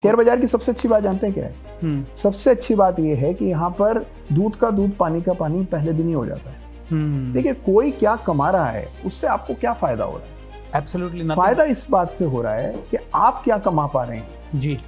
Share बाजार की सबसे अच्छी बात जानते हैं क्या है? सबसे अच्छी बात यह है कि यहाँ पर दूध का दूध पानी का पानी पहले दिन ही हो जाता है। देखिए कोई क्या कमा रहा है उससे आपको क्या फायदा हो रहा है? Absolutely nothing. फायदा इस बात से हो रहा है कि आप क्या कमा पा रहे हैं जी।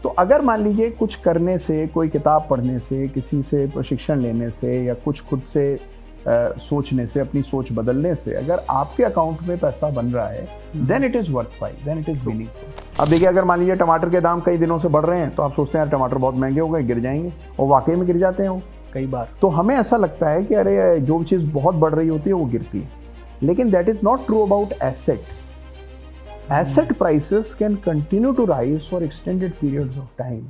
तो अगर मान लीजिए कुछ करने से, कोई किताब पढ़ने से, किसी से प्रशिक्षण लेने से या कुछ खुद से सोचने से, अपनी सोच बदलने से अगर आपके अकाउंट में पैसा बन रहा है then it is worthwhile, then it is meaningful. अब देखिए अगर मान लीजिए टमाटर के दाम कई दिनों से बढ़ रहे हैं तो आप सोचते हैं यार टमाटर बहुत महंगे हो गए, गिर जाएंगे, और वाकई में गिर जाते हैं वो कई बार। तो हमें ऐसा लगता है कि अरे जो चीज़ बहुत बढ़ रही होती है वो गिरती है, लेकिन that is not true about assets. Asset prices can continue to rise for extended periods of time.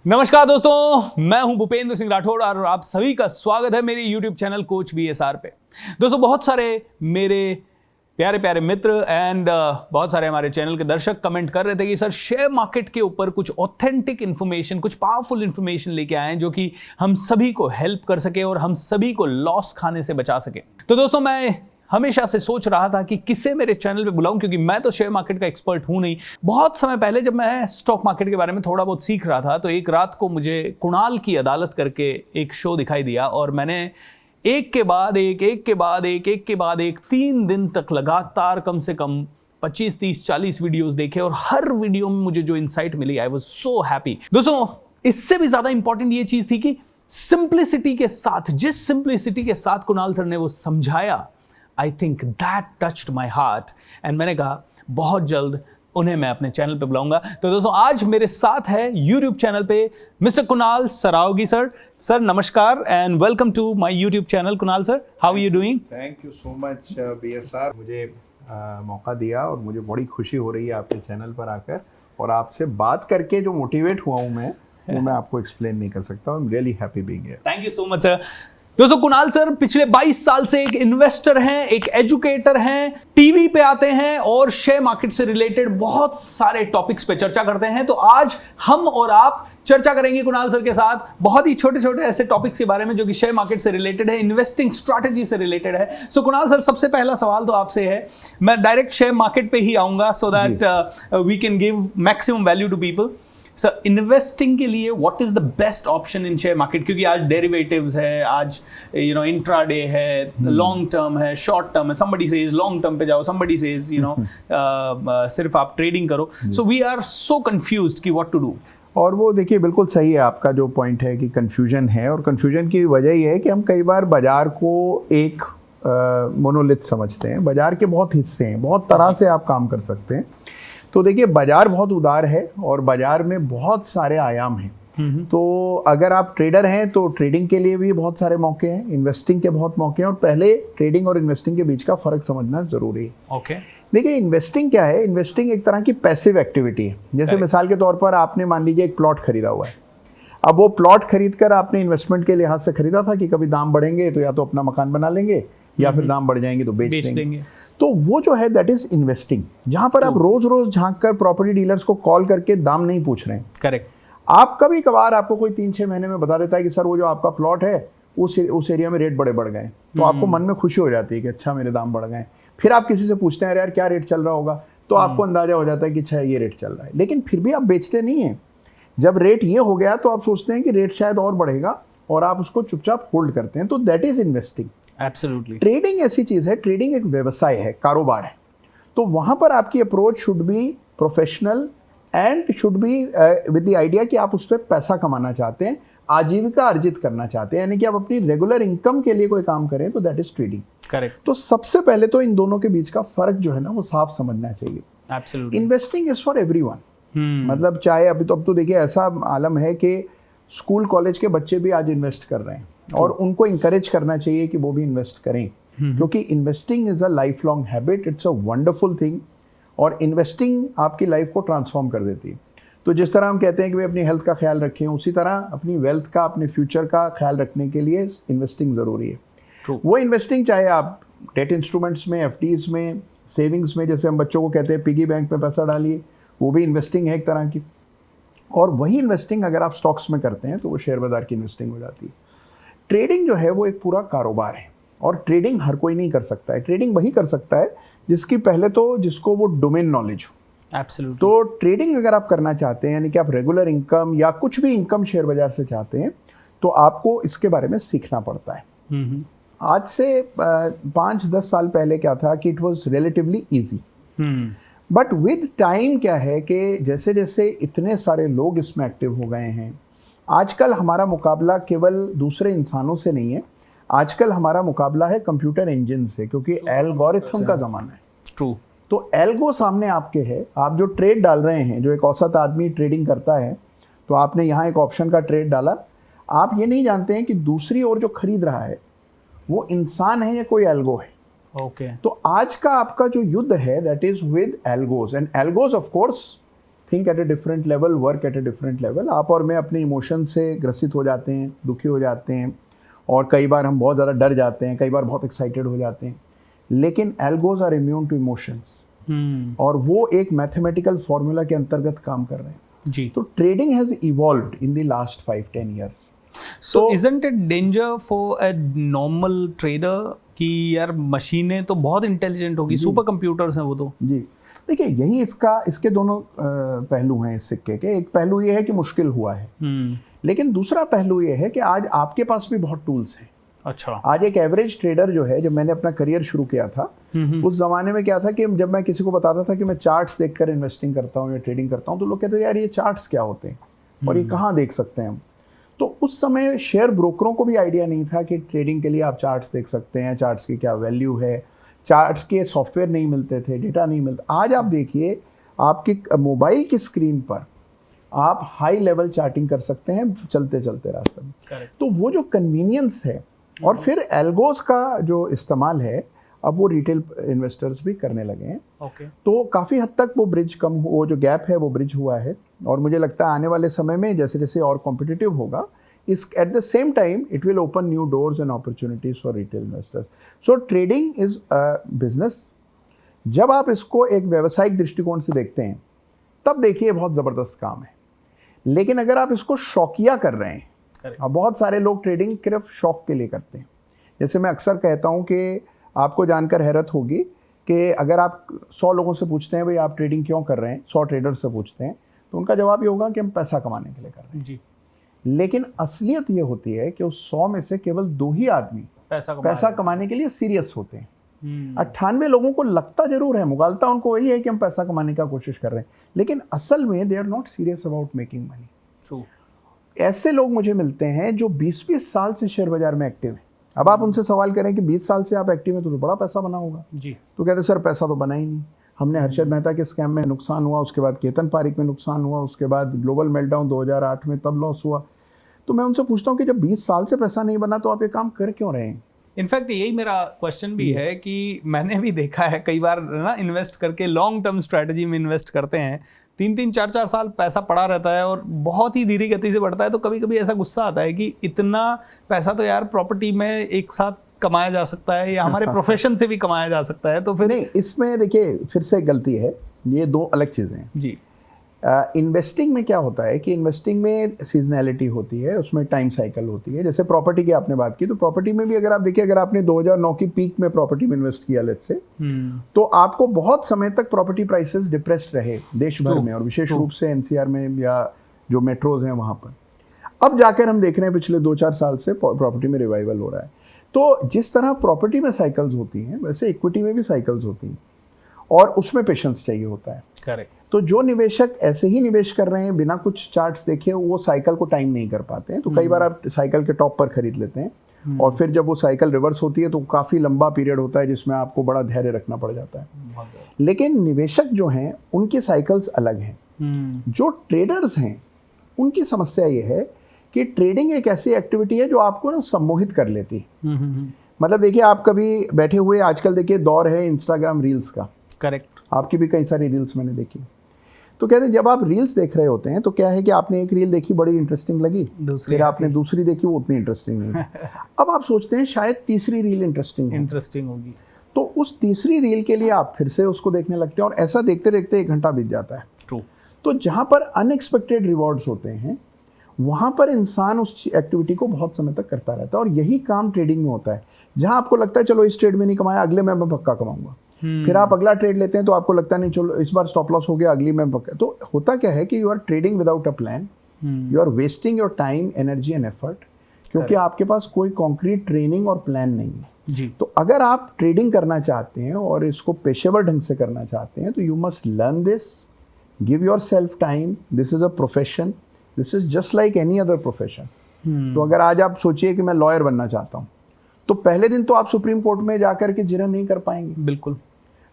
नमस्कार दोस्तों, मैं हूं भूपेंद्र सिंह राठौड़ और आप सभी का स्वागत है मेरे YouTube चैनल कोच BSR पे। दोस्तों बहुत सारे मेरे प्यारे प्यारे मित्र एंड बहुत सारे हमारे चैनल के दर्शक कमेंट कर रहे थे कि सर शेयर मार्केट के ऊपर कुछ ऑथेंटिक इन्फॉर्मेशन, कुछ पावरफुल इन्फॉर्मेशन लेके आए जो कि हम सभी को हेल्प कर सके और हम सभी को लॉस खाने से बचा सके। तो दोस्तों मैं हमेशा से सोच रहा था कि किसे मेरे चैनल पे बुलाऊं, क्योंकि मैं तो शेयर मार्केट का एक्सपर्ट हूं नहीं। बहुत समय पहले जब मैं स्टॉक मार्केट के बारे में थोड़ा बहुत सीख रहा था तो एक रात को मुझे कुणाल की अदालत करके एक शो दिखाई दिया और मैंने एक के बाद एक 3 दिन तक लगातार कम से कम 25, 30, 40 वीडियोस देखे और हर वीडियो में मुझे जो इंसाइट मिली आई वाज सो हैप्पी। दोस्तों इससे भी ज्यादा इंपॉर्टेंट ये चीज थी कि सिंप्लिसिटी के साथ, जिस सिंप्लिसिटी के साथ कुणाल सर ने वो समझाया, I think that touched my heart and मैंने कहा बहुत जल्द उन्हें मैं अपने चैनल पे बुलाऊंगा। तो दोस्तों आज मेरे साथ है YouTube चैनल पे mister Kunal Saraogi sir. Sir नमस्कार and welcome to my YouTube channel. Kunal sir, how are you doing? Thank you so much BSR, मुझे मौका दिया और मुझे बड़ी खुशी हो रही है आपके चैनल पर आकर, और आपसे बात करके जो मोटिवेट हुआ हूँ वो मैं आपको एक्सप्लेन नहीं कर सकता। I am really happy being here. Thank you so much sir. दोस्तों कुणाल सर पिछले 22 साल से एक इन्वेस्टर हैं, एक एजुकेटर हैं, टीवी पे आते हैं और शेयर मार्केट से रिलेटेड बहुत सारे टॉपिक्स पे चर्चा करते हैं। तो आज हम और आप चर्चा करेंगे कुणाल सर के साथ बहुत ही छोटे छोटे ऐसे टॉपिक्स के बारे में जो कि शेयर मार्केट से रिलेटेड है, इन्वेस्टिंग स्ट्रैटेजी से रिलेटेड है। सो कुणाल सर सबसे पहला सवाल तो आपसे है, मैं डायरेक्ट शेयर मार्केट पे ही आऊंगा so that we can give maximum value to people. Sir investing के लिए what is the best option in share market? क्योंकि आज डेरिवेटिव्स है, आज इंट्राडे है, लॉन्ग टर्म है, शॉर्ट टर्म है। समबडी सेज लॉन्ग टर्म पे जाओ, समबडी सेज सिर्फ आप ट्रेडिंग करो। So we are so confused कि व्हाट टू डू। और वो देखिए बिल्कुल सही है आपका जो पॉइंट है कि कंफ्यूजन है, और कंफ्यूजन की वजह ये है कि हम कई बार बाजार को एक मोनोलिथ समझते हैं। बाजार के बहुत हिस्से हैं, बहुत तरह से आप काम कर सकते हैं। तो देखिए बाजार बहुत उदार है और बाजार में बहुत सारे आयाम हैं। तो अगर आप ट्रेडर हैं तो ट्रेडिंग के लिए भी बहुत सारे मौके हैं, इन्वेस्टिंग के बहुत मौके हैं, और पहले ट्रेडिंग और इन्वेस्टिंग के बीच का फर्क समझना जरूरी है। ओके देखिए इन्वेस्टिंग क्या है? इन्वेस्टिंग एक तरह की पैसिव एक्टिविटी है। जैसे मिसाल के तौर पर आपने मान लीजिए एक प्लॉट खरीदा हुआ है। अब वो प्लॉट खरीद कर आपने इन्वेस्टमेंट के लिहाज से खरीदा था कि कभी दाम बढ़ेंगे तो या तो अपना मकान बना लेंगे या फिर दाम बढ़ जाएंगे तो बेच देंगे। तो वो जो है दैट इज इन्वेस्टिंग, जहां पर आप रोज रोज झांक कर प्रॉपर्टी डीलर्स को कॉल करके दाम नहीं पूछ रहे हैं। करेक्ट। आप कभी कभार आपको कोई 3-6 महीने में बता देता है कि सर वो जो आपका प्लॉट है उस एरिया में रेट बड़े बढ़ गए, तो आपको मन में खुशी हो जाती है कि अच्छा मेरे दाम बढ़ गए। फिर आप किसी से पूछते हैं यार क्या रेट चल रहा होगा, तो आपको अंदाजा हो जाता है कि अच्छा ये रेट चल रहा है, लेकिन फिर भी आप बेचते नहीं हैं। जब रेट ये हो गया तो आप सोचते हैं कि रेट शायद और बढ़ेगा और आप उसको चुपचाप होल्ड करते हैं। तो that is investing. Absolutely. Trading ऐसी चीज है, ट्रेडिंग एक व्यवसाय है, कारोबार है। तो वहां पर आपकी approach should be professional and should be with the idea कि आप उस पर पैसा कमाना चाहते हैं, आजीविका अर्जित करना चाहते हैं, यानी कि आप अपनी रेगुलर इनकम के लिए कोई काम करें, तो दैट इज ट्रेडिंग। करेक्ट। तो सबसे पहले तो इन दोनों के बीच का फर्क जो है ना वो साफ समझना चाहिए। Absolutely. Investing is for everyone. मतलब चाहे अब तो देखिए ऐसा आलम है कि स्कूल कॉलेज के बच्चे भी आज इन्वेस्ट कर रहे हैं और उनको इंकरेज करना चाहिए कि वो भी इन्वेस्ट करें, क्योंकि investing is a life long habit, it's a wonderful thing, और इन्वेस्टिंग आपकी लाइफ को ट्रांसफॉर्म कर देती है। तो जिस तरह हम कहते हैं कि भाई अपनी हेल्थ का ख्याल रखें, उसी तरह अपनी वेल्थ का, अपने फ्यूचर का ख्याल रखने के लिए इन्वेस्टिंग ज़रूरी है। वो इन्वेस्टिंग चाहे आप डेट इंस्ट्रूमेंट्स में, FDs में, सेविंग्स में, जैसे हम बच्चों को कहते हैं पिगी बैंक में पैसा डालिए, वो भी इन्वेस्टिंग है एक तरह की। और वही इन्वेस्टिंग अगर आप स्टॉक्स में करते हैं तो वो शेयर बाजार की इन्वेस्टिंग हो जाती है। ट्रेडिंग जो है वो एक पूरा कारोबार है, और ट्रेडिंग हर कोई नहीं कर सकता है। ट्रेडिंग वही कर सकता है जिसकी पहले तो जिसको वो डोमेन नॉलेज हो। एब्सोल्युटली। तो ट्रेडिंग अगर आप करना चाहते हैं, यानी कि आप रेगुलर इनकम या कुछ भी इनकम शेयर बाजार से चाहते हैं, तो आपको इसके बारे में सीखना पड़ता है। आज से 5-10 साल पहले क्या था कि it was relatively easy, but with time क्या है कि जैसे जैसे इतने सारे लोग इसमें एक्टिव हो गए हैं, आजकल हमारा मुकाबला केवल दूसरे इंसानों से नहीं है, आजकल हमारा मुकाबला है कंप्यूटर इंजन से, क्योंकि एल्गोरिथम का ज़माना है। ट्रू। तो एल्गो सामने आपके है, आप जो ट्रेड डाल रहे हैं, जो एक औसत आदमी ट्रेडिंग करता है, तो आपने यहाँ एक ऑप्शन का ट्रेड डाला, आप ये नहीं जानते हैं कि दूसरी ओर जो खरीद रहा है वो इंसान है या कोई एल्गो है। ओके। तो आज का आपका जो युद्ध है that is with algos, and algos of course think at a different level, work at a different level. आप और मैं अपने इमोशन से ग्रसित हो जाते हैं, दुखी हो जाते हैं, और कई बार हम बहुत ज़्यादा डर जाते हैं, कई बार बहुत एक्साइटेड हो जाते हैं, लेकिन algos are immune to emotions, और वो एक मैथमेटिकल फॉर्मूला के अंतर्गत काम कर रहे हैं जी। तो trading has evolved in the last 5-10 years। So isn't it danger for a normal trader कि यार मशीनें तो बहुत इंटेलिजेंट होगी, सुपर कंप्यूटर्स हैं वो तो। जी देखिए, यही इसके दोनों पहलू हैं इस सिक्के के। एक पहलू ये है कि मुश्किल हुआ है, लेकिन दूसरा पहलू ये है कि आज आपके पास भी बहुत टूल्स हैं। अच्छा। आज एक एवरेज ट्रेडर जो है, जब मैंने अपना करियर शुरू किया था उस जमाने में क्या था कि जब मैं किसी को बताता था कि मैं चार्ट्स देखकर इन्वेस्टिंग करता हूँ या ट्रेडिंग करता हूँ, तो लोग कहते थे यार ये चार्ट्स क्या होते हैं और ये कहाँ देख सकते हैं हम। तो उस समय शेयर ब्रोकरों को भी आइडिया नहीं था कि ट्रेडिंग के लिए आप चार्ट्स देख सकते हैं, चार्ट्स की क्या वैल्यू है, चार्ट्स के सॉफ्टवेयर नहीं मिलते थे, डेटा नहीं मिलता। आज आप देखिए, आपकी मोबाइल की स्क्रीन पर आप हाई लेवल चार्टिंग कर सकते हैं चलते चलते रास्ते में। तो वो जो कन्वीनियंस है, और फिर एल्गोस का जो इस्तेमाल है, अब वो रिटेल इन्वेस्टर्स भी करने लगे हैं। तो काफ़ी हद तक वो ब्रिज वो जो गैप है वो ब्रिज हुआ है, और मुझे लगता है आने वाले समय में जैसे जैसे और कॉम्पिटिटिव होगा, इस at the same time it will open new doors and opportunities for retail investors. So trading is a business. जब आप इसको एक व्यावसायिक दृष्टिकोण से देखते हैं तब देखिए बहुत ज़बरदस्त काम है, लेकिन अगर आप इसको शौकिया कर रहे हैं, अब बहुत सारे लोग ट्रेडिंग सिर्फ शौक के लिए करते हैं। जैसे मैं अक्सर कहता हूँ कि आपको जानकर हैरत होगी कि अगर आप 100 लोगों से पूछते हैं भाई आप ट्रेडिंग क्यों कर रहे हैं, 100 ट्रेडर्स से पूछते हैं, तो उनका जवाब ये होगा कि हम पैसा कमाने के लिए कर रहे हैं जी। लेकिन असलियत ये होती है कि उस 100 में से केवल 2 ही आदमी पैसा कमाने के लिए सीरियस होते हैं। 98 लोगों को लगता जरूर है, मुगालता उनको वही है कि हम पैसा कमाने का कोशिश कर रहे हैं, लेकिन असल में they are not serious about making money. ऐसे लोग मुझे मिलते हैं जो 20-20 साल से शेयर बाजार में एक्टिव हैं। अब आप उनसे सवाल करें कि 20 साल से आप एक्टिव हैं तो बड़ा पैसा बना होगा जी, तो कहते सर पैसा तो बना ही नहीं। हमने हर्षद मेहता के स्कैम में नुकसान हुआ, उसके बाद केतन पारिक में नुकसान हुआ, उसके बाद ग्लोबल मेल्टडाउन 2008 में तब लॉस हुआ। तो मैं उनसे पूछता हूँ कि जब 20 साल से पैसा नहीं बना तो आप ये काम कर क्यों रहे हैं। इनफैक्ट यही मेरा क्वेश्चन भी है कि मैंने भी देखा है कई बार ना, इन्वेस्ट करके लॉन्ग टर्म स्ट्रैटेजी में इन्वेस्ट करते हैं, 3-3, 4-4 साल पैसा पड़ा रहता है और बहुत ही धीरे गति से बढ़ता है। तो कभी कभी ऐसा गुस्सा आता है कि इतना पैसा तो यार प्रॉपर्टी में एक साथ कमाया जा सकता है या हमारे प्रोफेशन से भी कमाया जा सकता है। तो फिर नहीं, इसमें देखिए फिर से गलती है, ये 2 अलग चीज़ें हैं जी। इन्वेस्टिंग में क्या होता है कि इन्वेस्टिंग में सीजनैलिटी होती है, उसमें टाइम साइकिल होती है। जैसे प्रॉपर्टी की आपने बात की, तो प्रॉपर्टी में भी अगर आप देखिए, अगर आपने 2009 की पीक में प्रॉपर्टी में इन्वेस्ट किया लेट्स से, तो आपको बहुत समय तक प्रॉपर्टी प्राइसेस डिप्रेस्ड रहे देश भर में, और विशेष रूप से एनसीआर में या जो मेट्रोज हैं वहाँ पर। अब जाकर हम देख रहे हैं पिछले 2-4 साल से प्रॉपर्टी में रिवाइवल हो रहा है। तो जिस तरह प्रॉपर्टी में साइकिल्स होती हैं, वैसे इक्विटी में भी साइकिल्स होती हैं, और उसमें पेशेंस चाहिए होता है। करेक्ट। तो जो निवेशक ऐसे ही निवेश कर रहे हैं बिना कुछ चार्ट्स देखे, वो साइकिल को टाइम नहीं कर पाते हैं। तो कई बार आप साइकिल के टॉप पर खरीद लेते हैं, और फिर जब वो साइकिल रिवर्स होती है तो काफ़ी लंबा पीरियड होता है जिसमें आपको बड़ा धैर्य रखना पड़ जाता है। लेकिन निवेशक जो हैं उनकी साइकिल्स अलग हैं। जो ट्रेडर्स हैं उनकी समस्या ये है कि ट्रेडिंग एक ऐसी एक्टिविटी है जो आपको ना सम्मोहित कर लेती है। मतलब देखिए, आप कभी बैठे हुए, आजकल देखिए दौर है इंस्टाग्राम रील्स का। करेक्ट। आपकी भी कई सारी रील्स मैंने देखी। तो कहते हैं जब आप रील्स देख रहे होते हैं तो क्या है कि आपने एक रील देखी, बड़ी इंटरेस्टिंग लगी, फिर आपने दूसरी देखी, वो उतनी इंटरेस्टिंग नहीं। अब आप सोचते हैं शायद तीसरी रील इंटरेस्टिंग होगी, तो उस तीसरी रील के लिए आप फिर से उसको देखने लगते हैं, और ऐसा देखते देखते 1 घंटा बीत जाता है। ट्रू। तो जहाँ पर अनएक्सपेक्टेड रिवॉर्ड्स होते हैं वहाँ पर इंसान उस एक्टिविटी को बहुत समय तक करता रहता है, और यही काम ट्रेडिंग में होता है। जहाँ आपको लगता है चलो इस ट्रेड में नहीं कमाया, अगले में मैं पक्का कमाऊंगा, फिर आप अगला ट्रेड लेते हैं तो आपको लगता नहीं चलो इस बार स्टॉप लॉस हो गया, अगली में पक्का। तो होता क्या है कि you are trading without a plan, you are wasting your time, energy and effort, क्योंकि आपके पास कोई कॉन्क्रीट ट्रेनिंग और प्लान नहीं है जी। तो अगर आप ट्रेडिंग करना चाहते हैं और इसको पेशेवर ढंग से करना चाहते हैं तो you must learn this, give your self time, this is a profession, this is just like any other profession. तो अगर आज आप सोचिए कि मैं लॉयर बनना चाहता हूँ, तो पहले दिन तो आप सुप्रीम कोर्ट में जाकर के जिरह नहीं कर पाएंगे, बिल्कुल।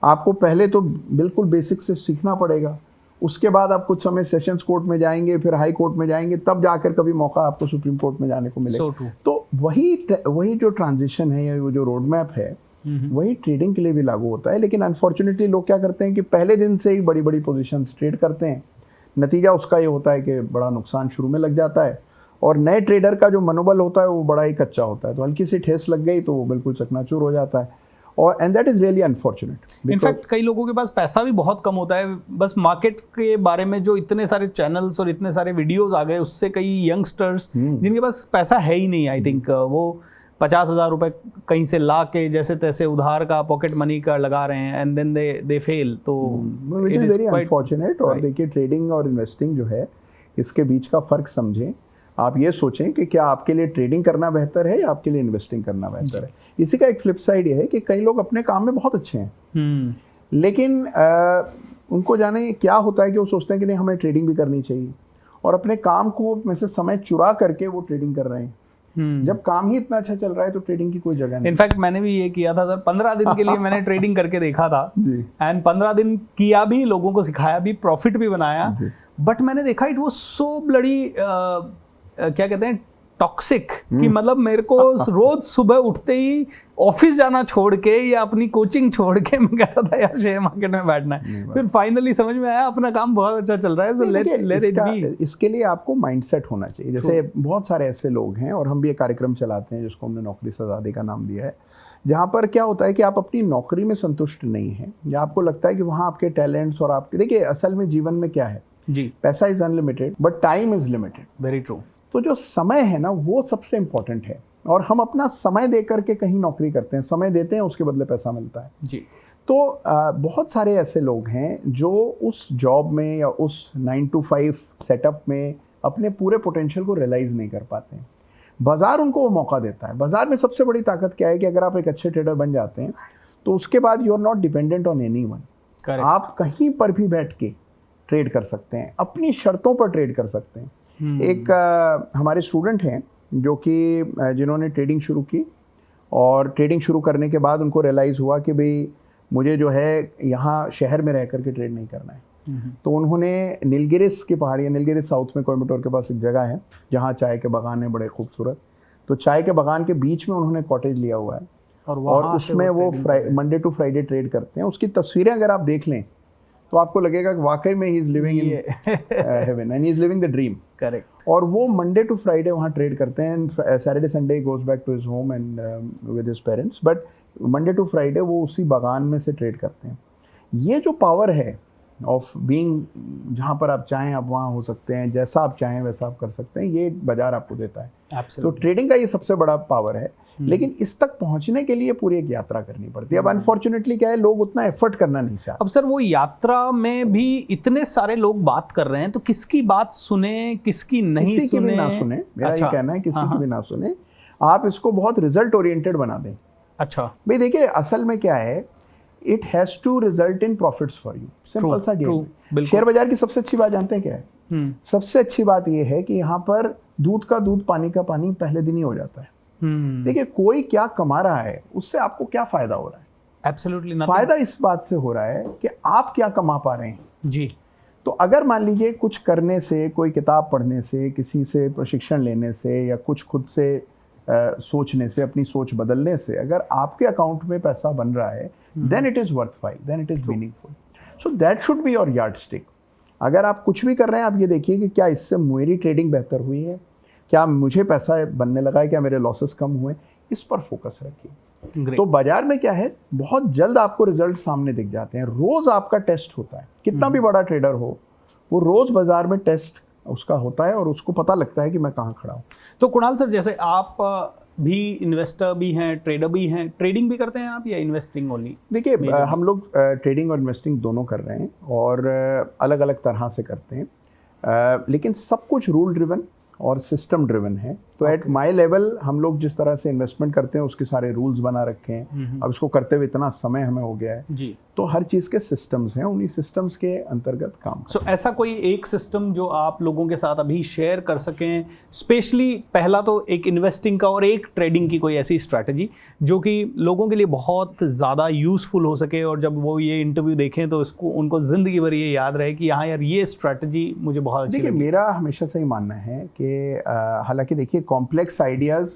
आपको पहले तो बिल्कुल बेसिक से सीखना पड़ेगा, उसके बाद आप कुछ समय सेशंस कोर्ट में जाएंगे, फिर हाई कोर्ट में जाएंगे, तब जाकर कभी मौका आपको सुप्रीम कोर्ट में जाने को मिलेगा। तो वही जो ट्रांजिशन है या वो जो रोड मैप है वही ट्रेडिंग के लिए भी लागू होता है। लेकिन अनफॉर्चुनेटली लोग क्या करते हैं कि पहले दिन से ही बड़ी बड़ी पोजीशंस ट्रेड करते हैं, नतीजा उसका ये होता है कि बड़ा नुकसान शुरू में लग जाता है, और नए ट्रेडर का जो मनोबल होता है वो बड़ा ही कच्चा होता है, तो हल्की सी ठेस लग गई तो वो बिल्कुल चकनाचूर हो जाता है, और and that is really unfortunate. In fact कई लोगों के पास पैसा भी बहुत कम होता है, बस मार्केट के बारे में जो इतने सारे चैनल्स और इतने सारे वीडियोस आ गए उससे कई यंगस्टर्स जिनके पास पैसा है ही नहीं, आई थिंक वो 50,000 रुपए कहीं से ला के जैसे तैसे उधार का पॉकेट मनी का लगा रहे हैं, एंड देन दे फेल। तो इट इज वेरी अनफॉर्चुनेट। और देखिए ट्रेडिंग और इन्वेस्टिंग जो है इसके बीच का फर्क समझें। आप ये सोचें कि क्या आपके लिए ट्रेडिंग करना बेहतर है या आपके लिए इन्वेस्टिंग करना बेहतर है। इसी का एक फ्लिप साइड ये है कि कई लोग अपने काम में बहुत अच्छे हैं, लेकिन उनको जाने क्या होता है कि वो सोचते हैं कि नहीं हमें ट्रेडिंग भी करनी चाहिए, और अपने काम को में से समय चुरा करके वो ट्रेडिंग कर रहे हैं। जब काम ही इतना अच्छा चल रहा है तो ट्रेडिंग की कोई जगह नहीं। इनफैक्ट मैंने भी ये किया था सर, 15 दिन के लिए मैंने ट्रेडिंग करके देखा था, एंड 15 दिन किया भी, लोगों को सिखाया भी, प्रॉफिट भी बनाया, बट मैंने देखा इट वाज सो ब्लडी क्या कहते हैं टॉक्सिक, कि मतलब मेरे को रोज सुबह उठते ही ऑफिस जाना छोड़ के या अपनी कोचिंग छोड़ के मैं कहता था यार शेयर मार्केट में बैठना है। फिर फाइनली समझ में आया अपना काम बहुत अच्छा चल रहा है, so let it be। इसके लिए आपको माइंडसेट होना चाहिए। जैसे बहुत सारे ऐसे लोग हैं, और हम भी एक कार्यक्रम चलाते हैं जिसको हमने नौकरी से आज़ादी का नाम दिया है, जहाँ पर क्या होता है कि आप अपनी नौकरी में संतुष्ट नहीं हैं, या आपको लगता है कि वहाँ आपके टैलेंट्स और आपके, देखिए असल में जीवन में क्या है जी, पैसा is unlimited but time is limited. Very true. तो जो समय है ना वो सबसे इम्पोर्टेंट है, और हम अपना समय दे करके कहीं नौकरी करते हैं, समय देते हैं उसके बदले पैसा मिलता है जी। तो बहुत सारे ऐसे लोग हैं जो उस जॉब में या उस 9 to 5 सेटअप में अपने पूरे पोटेंशियल को रियलाइज़ नहीं कर पाते हैं। बाज़ार उनको वो मौका देता है। बाज़ार में सबसे बड़ी ताकत क्या है कि अगर आप एक अच्छे ट्रेडर बन जाते हैं तो उसके बाद you are not dependent on anyone. आप कहीं पर भी बैठ के ट्रेड कर सकते हैं, अपनी शर्तों पर ट्रेड कर सकते हैं। एक हमारे स्टूडेंट हैं जो कि जिन्होंने ट्रेडिंग शुरू की, और ट्रेडिंग शुरू करने के बाद उनको रियलाइज़ हुआ कि भाई मुझे जो है यहाँ शहर में रह करके ट्रेड नहीं करना है। तो उन्होंने नीलगिरिस की पहाड़ी, नीलगिरिस साउथ में कोयम्बटूर के पास एक जगह है जहाँ चाय के बागान है बड़े खूबसूरत, तो चाय के बागान के बीच में उन्होंने कॉटेज लिया हुआ है, और उसमें वो मंडे टू फ्राइडे ट्रेड करते हैं। उसकी तस्वीरें अगर आप देख लें तो आपको लगेगा कि वाकई में he is living in heaven and he is living the dream. Correct. और वो मंडे टू फ्राइडे वहाँ ट्रेड करते हैं, Saturday Sunday goes back to his home and with his parents, but Monday to Friday वो उसी बागान में से ट्रेड करते हैं। ये जो पावर है ऑफ बीइंग, जहाँ पर आप चाहें आप वहाँ हो सकते हैं, जैसा आप चाहें वैसा आप कर सकते हैं, ये बाजार आपको देता है। तो ट्रेडिंग का ये सबसे बड़ा पावर है, लेकिन इस तक पहुंचने के लिए पूरी एक यात्रा करनी पड़ती है। अब अनफॉर्चुनेटली क्या है, लोग उतना एफर्ट करना नहीं चाहते। अब सर वो यात्रा में भी इतने सारे लोग बात कर रहे हैं, तो किसकी बात सुने किसकी नहीं किसी सुने? की भी ना सुने, मेरा ये कहना है किसी की भी ना सुने। आप इसको बहुत रिजल्ट ओरिएंटेड बना दें। अच्छा भाई देखिए असल में क्या है, it has to result in profits for you, simple सा गेम। शेयर बाजार की सबसे अच्छी बात जानते हैं क्या है? सबसे अच्छी बात यह है कि यहाँ पर दूध का दूध पानी का पानी पहले दिन ही हो जाता है। देखिए कोई क्या कमा रहा है उससे आपको क्या फायदा हो रहा है? Absolutely nothing. फायदा इस बात से हो रहा है कि आप क्या कमा पा रहे हैं जी। तो अगर मान लीजिए कुछ करने से, कोई किताब पढ़ने से, किसी से प्रशिक्षण लेने से, या कुछ खुद से सोचने से, अपनी सोच बदलने से अगर आपके अकाउंट में पैसा बन रहा है, then it is worthwhile, then it is meaningful. So that should be your yardstick. अगर आप कुछ भी कर रहे हैं, आप ये देखिए कि क्या इससे मेरी ट्रेडिंग बेहतर हुई है, क्या मुझे पैसा बनने लगा है, क्या मेरे लॉसेस कम हुए, इस पर फोकस रखिए। तो बाजार में क्या है, बहुत जल्द आपको रिजल्ट सामने दिख जाते हैं। रोज आपका टेस्ट होता है, कितना भी बड़ा ट्रेडर हो वो रोज बाजार में टेस्ट उसका होता है और उसको पता लगता है कि मैं कहाँ खड़ा हूँ। तो कुणाल सर, जैसे आप भी इन्वेस्टर भी हैं, ट्रेडर भी हैं, ट्रेडिंग भी करते हैं आप या इन्वेस्टिंग ओनली? देखिए हम लोग ट्रेडिंग और इन्वेस्टिंग दोनों कर रहे हैं और अलग अलग तरह से करते हैं, लेकिन सब कुछ रूल ड्रिवन और सिस्टम ड्रिवन है। तो एट माय लेवल हम लोग जिस तरह से इन्वेस्टमेंट करते हैं उसके सारे रूल्स बना रखे हैं। अब इसको करते हुए इतना समय हमें हो गया है जी, तो हर चीज़ के सिस्टम्स हैं, उन्हीं सिस्टम्स के अंतर्गत काम। सो ऐसा कोई एक सिस्टम जो आप लोगों के साथ अभी शेयर कर सकें, स्पेशली पहला तो एक इन्वेस्टिंग का और एक ट्रेडिंग की कोई ऐसी स्ट्रैटेजी जो कि लोगों के लिए बहुत ज़्यादा यूज़फुल हो सके और जब वो ये इंटरव्यू देखें तो इसको उनको ज़िंदगी भर ये याद रहे कि हाँ यार ये स्ट्रैटेजी मुझे बहुत अच्छी देखिए लगी। मेरा हमेशा से ही मानना है कि हालांकि देखिए complex ideas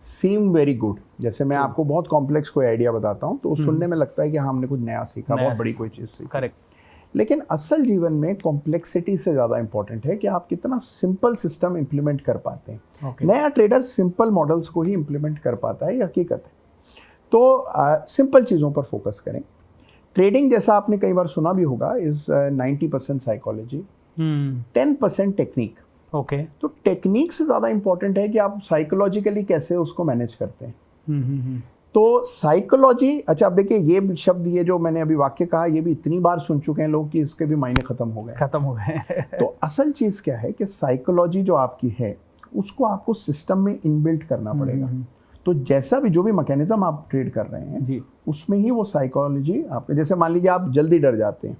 seem very good. जैसे मैं आपको बहुत कॉम्प्लेक्स कोई आइडिया बताता हूँ तो उस सुनने में लगता है कि हाँ हमने कुछ नया सीखा, बहुत बड़ी कोई चीज़ सीखी। करेक्ट। लेकिन असल जीवन में कॉम्प्लेक्सिटी से ज़्यादा इंपॉर्टेंट है कि आप कितना सिंपल सिस्टम इंप्लीमेंट कर पाते हैं। Okay. नया ट्रेडर सिंपल मॉडल्स को ही इंप्लीमेंट कर पाता है, ये हकीकत है। तो सिंपल चीज़ों पर फोकस करें। ट्रेडिंग जैसा आपने कई बार सुना भी होगा इज़ 90% साइकोलॉजी, 10% टेक्निक। ओके। तो टेक्निक से ज़्यादा इंपॉर्टेंट है कि आप साइकोलॉजिकली कैसे उसको मैनेज करते हैं। तो साइकोलॉजी, अच्छा अब देखिए ये शब्द, ये जो मैंने अभी वाक्य कहा, ये भी इतनी बार सुन चुके हैं लोग कि इसके भी मायने खत्म हो गए। तो असल चीज़ क्या है कि साइकोलॉजी जो आपकी है उसको आपको सिस्टम में इनबिल्ट करना पड़ेगा। तो जैसा भी जो भी मैकेनिज्म आप ट्रेड कर रहे हैं जी, उसमें ही वो साइकोलॉजी आपके, जैसे मान लीजिए आप जल्दी डर जाते हैं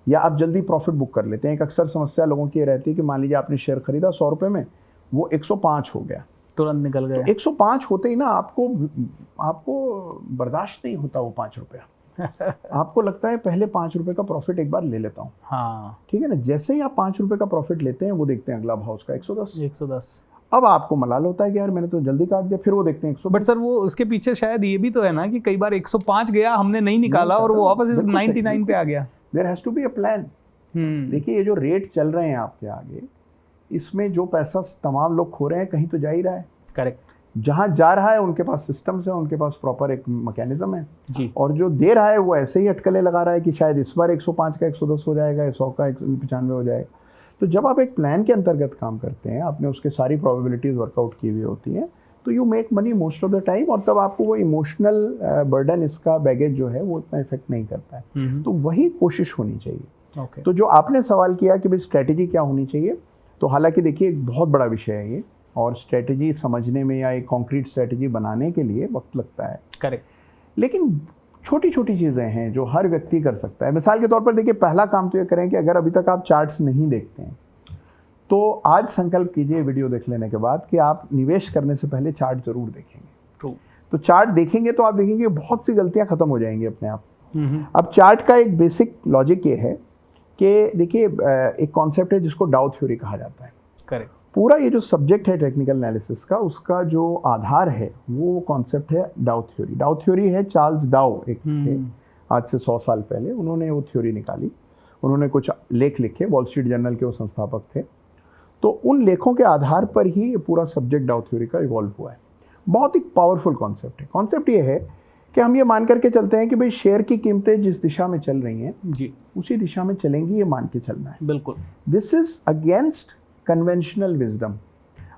या आप जल्दी प्रॉफिट बुक कर लेते हैं। एक अक्सर समस्या लोगों की ये रहती है कि मान लीजिए आपने शेयर खरीदा 100 रुपये में, वो 105 हो गया, तुरंत निकल गया। तो 105 होते ही ना आपको बर्दाश्त नहीं होता वो 5 रुपया। आपको लगता है पहले 5 रुपये का प्रॉफिट एक बार ले लेता हूँ। हाँ, ठीक है ना। जैसे ही आप 5 रुपये का प्रॉफिट लेते हैं वो देखते हैं अगला भाव उसका 110। अब आपको मलाल होता है कि यार मैंने तो जल्दी काट दिया, फिर वो देखते हैं 100। बट सर वो उसके पीछे शायद ये भी तो है ना कि कई बार 105 गया, हमने नहीं निकाला और वो वापस 99 पे आ गया। There has to be a plan. देखिए ये जो रेट चल रहे हैं आपके आगे, इसमें जो पैसा तमाम लोग खो रहे हैं कहीं तो जा ही रहा है। करेक्ट। जहाँ जा रहा है उनके पास सिस्टम्स है, उनके पास प्रॉपर एक मैकेनिज्म है जी। और जो दे रहा है वो ऐसे ही अटकलें लगा रहा है कि शायद इस बार 105 का 110 हो जाएगा, 100 का 95 हो जाएगा। तो जब आप एक प्लान के अंतर्गत काम करते हैं, आपने उसके सारी प्रोबेबिलिटीज़ वर्कआउट की हुई होती हैं, तो you make money most of the time और तब आपको वो इमोशनल बर्डन, इसका बैगेज जो है वो इतना इफेक्ट नहीं करता है। तो वही कोशिश होनी चाहिए। ओके। तो जो आपने सवाल किया कि भाई स्ट्रैटेजी क्या होनी चाहिए, तो हालांकि देखिए एक बहुत बड़ा विषय है ये और स्ट्रैटेजी समझने में या एक कॉन्क्रीट स्ट्रैटेजी बनाने के लिए वक्त लगता है। करेक्ट। लेकिन छोटी छोटी चीज़ें हैं जो हर व्यक्ति कर सकता है। मिसाल के तौर पर देखिए पहला काम तो ये करें कि अगर अभी तक आप चार्ट्स नहीं देखते हैं तो आज संकल्प कीजिए वीडियो देख लेने के बाद कि आप निवेश करने से पहले चार्ट जरूर देखेंगे। ट्रू। तो चार्ट देखेंगे तो आप देखेंगे बहुत सी गलतियां खत्म हो जाएंगी अपने आप। अब चार्ट का एक बेसिक लॉजिक ये है कि देखिए एक कॉन्सेप्ट है जिसको डाउ थ्योरी कहा जाता है। करेक्ट। पूरा ये जो सब्जेक्ट है टेक्निकल एनालिसिस का, उसका जो आधार है वो कॉन्सेप्ट है डाउ थ्योरी। डाउ थ्योरी है चार्ल्स डाउ, एक थे आज से 100 साल पहले, उन्होंने वो थ्योरी निकाली। उन्होंने कुछ लेख लिखे, वॉल स्ट्रीट जर्नल के वो संस्थापक थे। तो उन लेखों के आधार पर ही पूरा सब्जेक्ट डाउ थ्योरी का इवॉल्व हुआ है। बहुत ही पावरफुल कॉन्सेप्ट है। कॉन्सेप्ट ये है कि हम ये मान करके चलते हैं कि भाई शेयर की कीमतें जिस दिशा में चल रही हैं जी, उसी दिशा में चलेंगी, ये मान के चलना है। बिल्कुल। This is against conventional wisdom.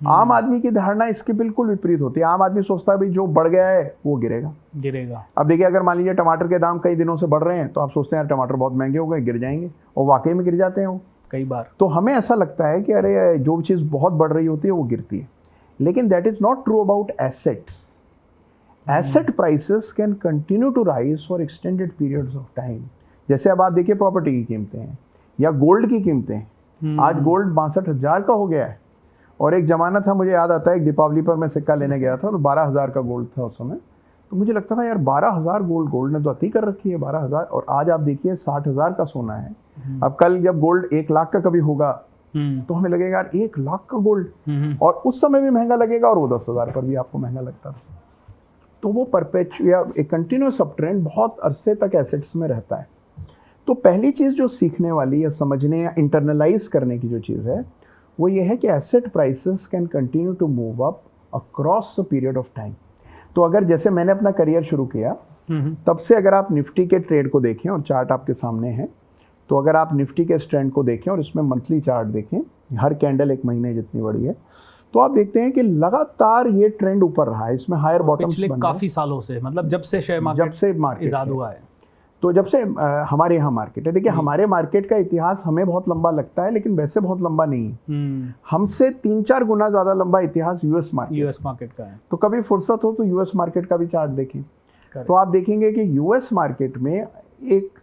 आम आदमी की धारणा इसके बिल्कुल विपरीत होती है। आम आदमी सोचता है भाई जो बढ़ गया है वो गिरेगा। अब देखिए अगर मान लीजिए टमाटर के दाम कई दिनों से बढ़ रहे हैं तो आप सोचते हैं यार टमाटर बहुत महंगे हो गए, गिर जाएंगे, और वाकई में गिर जाते हैं वो कई बार। तो हमें ऐसा लगता है कि अरे जो चीज़ बहुत बढ़ रही होती है वो गिरती है, लेकिन that is not true about assets. Asset prices can continue to rise for extended periods of time. जैसे अब आप देखिए प्रॉपर्टी की कीमतें हैं या गोल्ड की कीमतें। आज गोल्ड 62,000 का हो गया है और एक ज़माना था, मुझे याद आता है, एक दीपावली पर मैं सिक्का लेने गया था तो 12,000 का गोल्ड था उस समय। तो मुझे लगता था यार 12,000 गोल्ड ने तो अति कर रखी है 12,000, और आज आप देखिए 60,000 का सोना है। अब कल जब गोल्ड 1 लाख का कभी होगा तो हमें लगेगा यार 1 लाख का गोल्ड, और उस समय भी महंगा लगेगा और वो 10,000 पर भी आपको महंगा लगता था। तो वो परपेचुअल एक कंटिन्यूस अप ट्रेंड बहुत अरसे तक एसेट्स में रहता है। तो पहली चीज़ जो सीखने वाली या समझने या इंटरनलाइज करने की जो चीज़ है वो ये है कि asset prices can continue to move up across a period of time. तो अगर जैसे मैंने अपना करियर शुरू किया तब से अगर आप निफ्टी के ट्रेड को देखें और चार्ट आपके सामने है तो अगर आप निफ्टी के इस ट्रेंड को देखें और इसमें मंथली चार्ट देखें, हर कैंडल एक महीने जितनी बड़ी है, तो आप देखते हैं कि लगातार ये ट्रेंड ऊपर रहा है। इसमें हायर बॉटम्स पिछले काफी सालों से, मतलब जब से शेयर मार्केट इजाद हुआ है, तो जब से हमारे यहाँ मार्केट है। देखिए हमारे मार्केट का इतिहास हमें बहुत लंबा लगता है, लेकिन वैसे बहुत लंबा नहीं है। हमसे 3-4 गुना ज्यादा लंबा इतिहास यूएस मार्केट का है। तो कभी फुर्सत हो तो यूएस मार्केट का भी चार्ट देखें, तो आप देखेंगे कि यूएस मार्केट में एक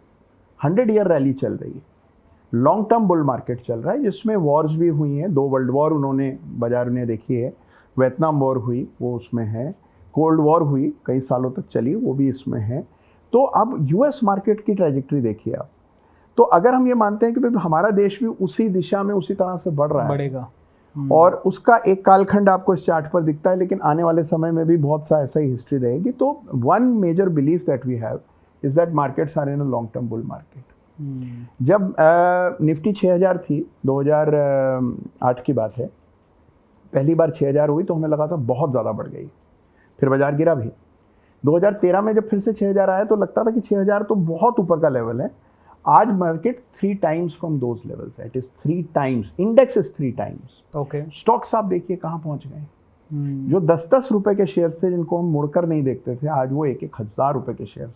100 ईयर रैली चल रही है, लॉन्ग टर्म बुल मार्केट चल रहा है, जिसमें वॉर्स भी हुई हैं। 2 वर्ल्ड वॉर उन्होंने बाजार ने देखी है, वियतनाम वॉर हुई वो उसमें है, कोल्ड वॉर हुई कई सालों तक चली वो भी इसमें है। तो अब यूएस मार्केट की ट्रैजेक्टरी देखिए आप, तो अगर हम ये मानते हैं कि भाई हमारा देश भी उसी दिशा में उसी तरह से बढ़ रहा है, बढ़ेगा, और उसका एक कालखंड आपको इस चार्ट पर दिखता है, लेकिन आने वाले समय में भी बहुत सा ऐसा ही हिस्ट्री रहेगी। तो one major belief that we have is that markets are in a long term bull market. जब निफ्टी 6000 थी, 2008 की बात है, पहली बार 6000 हुई तो हमें लगा था बहुत ज़्यादा बढ़ गई, फिर बाजार गिरा भी। 2013 में जब फिर से 6000 आया तो लगता था कि 6000 तो बहुत ऊपर का लेवल है। आज market 3 times from those levels, it is 3 times, index is 3 times. Okay, stocks आप देखिए कहाँ पहुंच गए। जो 10-10 रुपए के शेयर्स थे जिनको हम मुड़कर नहीं देखते थे, आज वो 1-1 हज़ार रुपए के शेयर्स।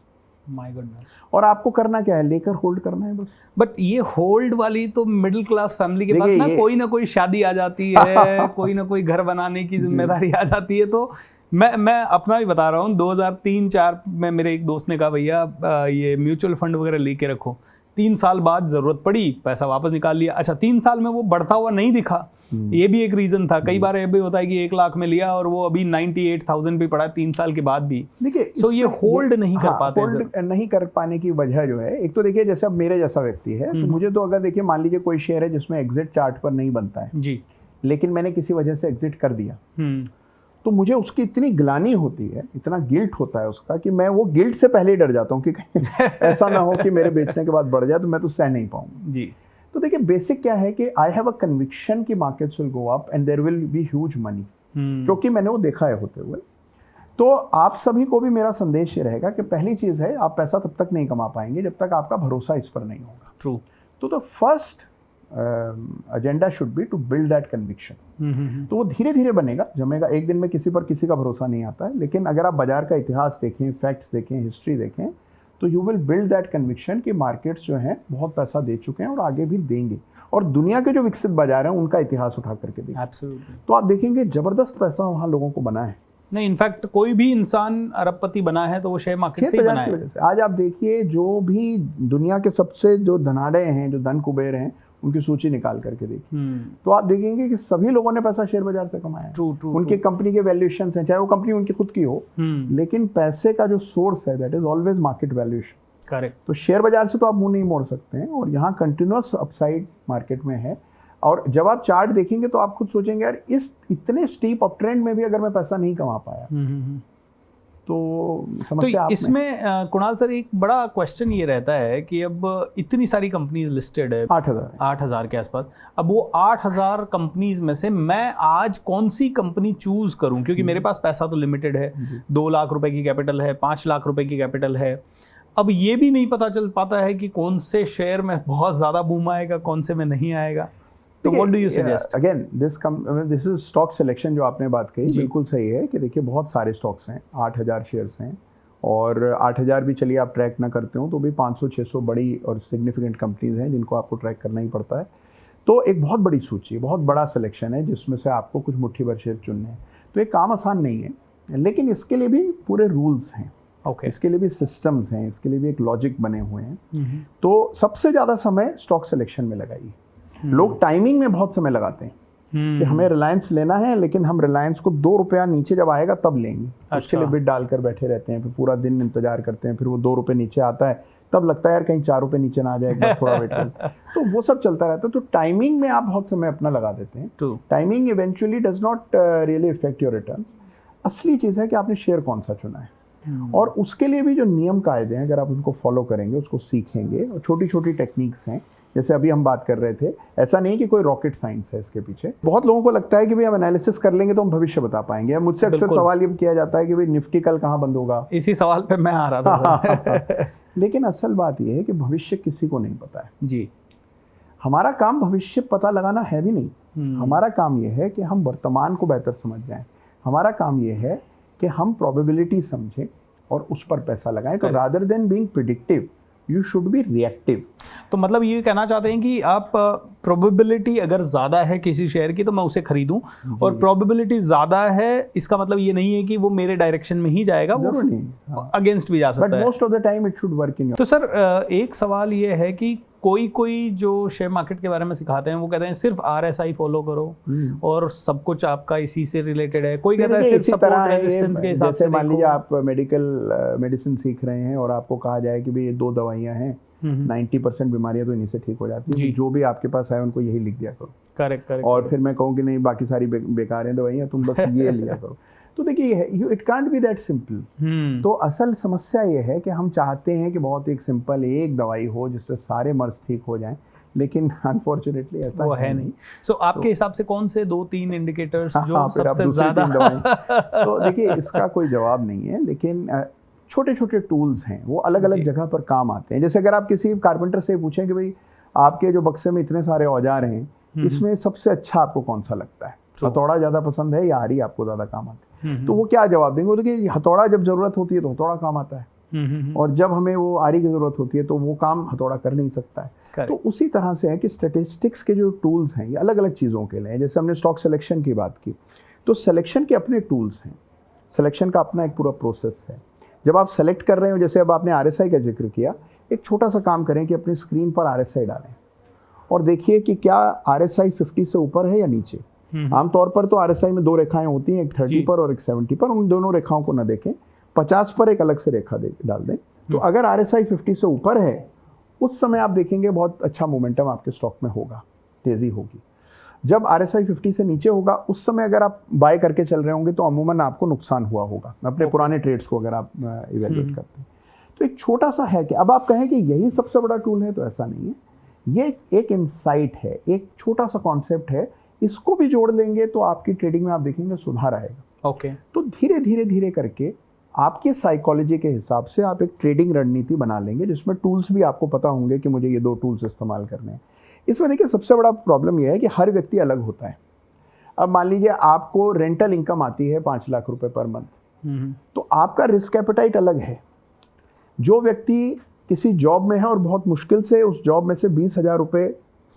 My goodness. और आपको करना क्या है, लेकर होल्ड करना है बस। बट ये होल्ड वाली तो मिडिल क्लास फैमिली के पास ना कोई शादी आ जाती है, कोई ना कोई घर बनाने की जिम्मेदारी आ जाती है। तो मैं अपना भी बता रहा हूँ, 2003-04 में मेरे एक दोस्त ने कहा भैया ये म्यूचुअल फंड वगैरह लेके रखो। 3 साल बाद जरूरत पड़ी, पैसा वापस निकाल लिया। अच्छा, 3 साल में वो बढ़ता हुआ नहीं दिखा, ये भी एक रीजन था। कई बार ये भी होता है कि 1 लाख में लिया और वो अभी 98,000 पे पड़ा 3 साल के बाद भी। देखिए सो ये होल्ड नहीं कर पाते। होल्ड नहीं कर पाने की वजह जो है, एक तो देखिए जैसे अब मेरे जैसा व्यक्ति है, तो मुझे तो अगर देखिए मान लीजिए कोई शेयर है जिसमें एग्जिट चार्ट पर नहीं बनता है जी, लेकिन लेकिन मैंने किसी वजह से एग्जिट कर दिया, तो मुझे उसकी इतनी ग्लानी होती है, इतना गिल्ट होता है उसका, कि मैं वो गिल्ट से पहले ही डर जाता हूँ कि ऐसा ना हो कि मेरे बेचने के बाद बढ़ जाए तो मैं तो सह नहीं पाऊंगा जी। तो देखिए बेसिक क्या है कि आई हैव अ कन्विक्शन कि markets will go up and there will be huge money, क्योंकि मैंने वो देखा है होते हुए। तो आप सभी को भी मेरा संदेश ये रहेगा कि पहली चीज़ है, आप पैसा तब तक नहीं कमा पाएंगे जब तक आपका भरोसा इस पर नहीं होगा। ट्रू। तो the first agenda should be to build that conviction. तो वो धीरे धीरे बनेगा, जमेगा। एक दिन में किसी पर किसी का भरोसा नहीं आता है, लेकिन अगर आप बाजार का इतिहास देखें, फैक्ट्स देखें, हिस्ट्री देखें, तो you will build that conviction कि मार्केट्स जो हैं बहुत पैसा दे चुके हैं और आगे भी देंगे, और दुनिया के जो विकसित बाजार हैं उनका इतिहास उठा करके देंगे। एब्सोल्युटली। तो आप देखेंगे जबरदस्त पैसा वहाँ लोगों को बना है। नहीं, इनफैक्ट कोई भी इंसान अरबपति बना है तो वो शेयर मार्केट से ही बना है। आज आप देखिए जो भी दुनिया के सबसे जो धनाढ़े हैं, जो धन कुबेर हैं, उनकी सूची निकाल करके देखिए, तो आप देखेंगे कि सभी लोगों ने पैसा शेयर बाजार से कमाया है। ट्रू। उनकी कंपनी के वैल्यूएशंस हैं, चाहे वो कंपनी उनकी खुद की हो, लेकिन पैसे का जो सोर्स है that is always market valuation. Correct. तो शेयर बाजार से तो आप मुंह नहीं मोड़ सकते हैं, और यहाँ कंटिन्यूअस अपसाइड मार्केट में है। और जब आप चार्ट देखेंगे तो आप खुद सोचेंगे यार इस इतने स्टीप अप ट्रेंड में भी अगर मैं पैसा नहीं कमा पाया तो समस्या। तो इसमें कुणाल सर एक बड़ा क्वेश्चन ये रहता है कि अब इतनी सारी कंपनीज लिस्टेड है, 8,000 के आसपास। अब वो 8,000 कंपनीज में से मैं आज कौन सी कंपनी चूज करूं, क्योंकि मेरे पास पैसा तो लिमिटेड है, 2 लाख रुपए की कैपिटल है, 5 लाख रुपए की कैपिटल है। अब ये भी नहीं पता चल पाता है कि कौन से शेयर में बहुत ज्यादा बूम आएगा, कौन से में नहीं आएगा। तो what do you suggest? Again this is stock selection जो आपने बात कही, बिल्कुल सही है कि देखिए बहुत सारे स्टॉक्स हैं, 8,000 शेयर्स हैं, और 8,000 भी चलिए आप ट्रैक ना करते हो तो भी 500-600 बड़ी और सिग्निफिकेंट कंपनीज हैं जिनको आपको ट्रैक करना ही पड़ता है। तो एक बहुत बड़ी सूची, बहुत बड़ा सिलेक्शन है जिसमें से आपको कुछ मुट्ठी भर शेयर चुनने हैं। तो एक काम आसान नहीं है, लेकिन इसके लिए भी पूरे रूल्स हैं। इसके लिए भी सिस्टम्स हैं, इसके लिए भी एक लॉजिक बने हुए हैं। तो सबसे ज़्यादा समय स्टॉक सिलेक्शन में लगाइए। लोग टाइमिंग में बहुत समय लगाते हैं कि हमें रिलायंस लेना है, लेकिन हम रिलायंस को 2 रुपया नीचे जब आएगा तब लेंगे। उसके लिए बिड डालकर बैठे रहते हैं, फिर पूरा दिन इंतजार करते हैं, फिर वो 2 रुपये नीचे आता है तब लगता है यार कहीं 4 रुपये नीचे ना आ जाए, एक बार थोड़ा वेट कर। तो वो सब चलता रहता है। तो टाइमिंग में आप बहुत समय अपना लगा देते हैं। Timing eventually does not really effect your return. असली चीज़ है कि आपने शेयर कौन सा चुना है, और उसके लिए भी जो नियम कायदे हैं अगर आप उनको फॉलो करेंगे, उसको सीखेंगे, और छोटी छोटी टेक्निक्स हैं जैसे अभी हम बात कर रहे थे, ऐसा नहीं कि कोई रॉकेट साइंस है इसके पीछे। बहुत लोगों को लगता है कि भाई हम एनालिसिस कर लेंगे तो हम भविष्य बता पाएंगे। मुझसे अक्सर सवाल ये किया जाता है कि भाई निफ्टी कल कहाँ बंद होगा। इसी सवाल पे मैं आ रहा था। लेकिन असल बात यह है कि भविष्य किसी को नहीं पता है जी। हमारा काम भविष्य पता लगाना है भी नहीं। हमारा काम यह है कि हम वर्तमान को बेहतर समझ जाएं। हमारा काम यह है कि हम प्रोबेबिलिटी समझें और उस पर पैसा लगाएं। तो rather than being predictive you should be reactive. तो मतलब ये कहना चाहते हैं कि आप प्रोबेबिलिटी अगर ज़्यादा है किसी शेयर की तो मैं उसे खरीदूं, और प्रोबेबिलिटी ज़्यादा है इसका मतलब ये नहीं है कि वो मेरे डायरेक्शन में ही जाएगा, वो अगेंस्ट भी जा सकता है। But most of the time it should work in your. तो सर एक सवाल ये है कि कोई जो शेयर मार्केट के बारे में सिखाते हैं वो कहते हैं सिर्फ RSI फॉलो करो और सब कुछ आपका इसी से रिलेटेड है। कोई कहता है सिर्फ सपोर्ट रेजिस्टेंस के हिसाब से। मान लीजिए आप मेडिसिन सीख रहे हैं और आपको कहा जाए कि भाई ये 2 दवाइयां हैं, 90% बीमारियां तो इन्हीं से ठीक हो जाती हैं, जो भी आपके पास है उनको यही लिख दिया करो। करेक्ट। और फिर मैं कहूँ कि नहीं बाकी सारी बेकार हैं दवाइयां, तुम बस ये लिया करो। तो देखिए it can't be that simple. तो असल समस्या ये है कि हम चाहते हैं कि बहुत एक सिंपल एक दवाई हो जिससे सारे मर्ज ठीक हो जाएं, लेकिन अनफॉर्चुनेटली ऐसा वो है नहीं। सो आपके हिसाब से कौन से 2-3 इंडिकेटर्स जो सबसे ज्यादा तो देखिए इसका कोई जवाब नहीं है, लेकिन छोटे छोटे टूल्स हैं वो अलग अलग जगह पर काम आते हैं। जैसे अगर आप किसी कारपेंटर से पूछें कि भाई आपके जो बक्से में इतने सारे औजार हैं इसमें सबसे अच्छा आपको कौन सा लगता है, हथौड़ा ज्यादा पसंद है या आरी आपको ज्यादा काम आती है, तो वो क्या जवाब देंगे? वो देखिए हथौड़ा जब जरूरत होती है तो हथौड़ा काम आता है, और जब हमें वो आरी की जरूरत होती है तो वो काम हथौड़ा कर नहीं सकता है। तो उसी तरह से है कि स्टैटिस्टिक्स के जो टूल्स हैं ये अलग अलग चीज़ों के लिए। जैसे हमने स्टॉक सिलेक्शन की बात की, तो सिलेक्शन के अपने टूल्स हैं, सिलेक्शन का अपना एक पूरा प्रोसेस है। जब आप सेलेक्ट कर रहे हो, जैसे अब आपने RSI का जिक्र किया, एक छोटा सा काम करें कि अपनी स्क्रीन पर RSI डालें और देखिए कि क्या RSI 50 से ऊपर है या नीचे। आमतौर पर तो RSI में 2 रेखाएं होती हैं, एक 30 पर और एक 70 पर। उन दोनों रेखाओं को ना देखें, 50 पर एक अलग से रेखा डाल दें। तो अगर RSI 50 से ऊपर है उस समय आप देखेंगे बहुत अच्छा मोमेंटम आपके स्टॉक में होगा, तेज़ी होगी। जब RSI 50 से नीचे होगा उस समय अगर आप बाय करके चल रहे होंगे तो अमूमन आपको नुकसान हुआ होगा, अपने पुराने ट्रेड्स को अगर आप इवेल्युएट करते हैं। तो एक छोटा सा है कि अब आप कहें कि यही सबसे बड़ा टूल है, तो ऐसा नहीं है। ये एक इनसाइट है, एक छोटा सा कॉन्सेप्ट है, इसको भी जोड़ लेंगे तो आपकी ट्रेडिंग में आप देखेंगे सुधार आएगा। ओके। तो धीरे धीरे धीरे करके आपकी साइकोलॉजी के हिसाब से आप एक ट्रेडिंग रणनीति बना लेंगे जिसमें टूल्स भी आपको पता होंगे कि मुझे ये 2 टूल्स इस्तेमाल करने हैं। इसमें देखिए सबसे बड़ा प्रॉब्लम यह है कि हर व्यक्ति अलग होता है। अब मान लीजिए आपको रेंटल इनकम आती है 5 लाख रुपए पर मंथ, तो आपका रिस्क एपेटाइट अलग है। जो व्यक्ति किसी जॉब में है और बहुत मुश्किल से उस जॉब में से 20,000 रुपये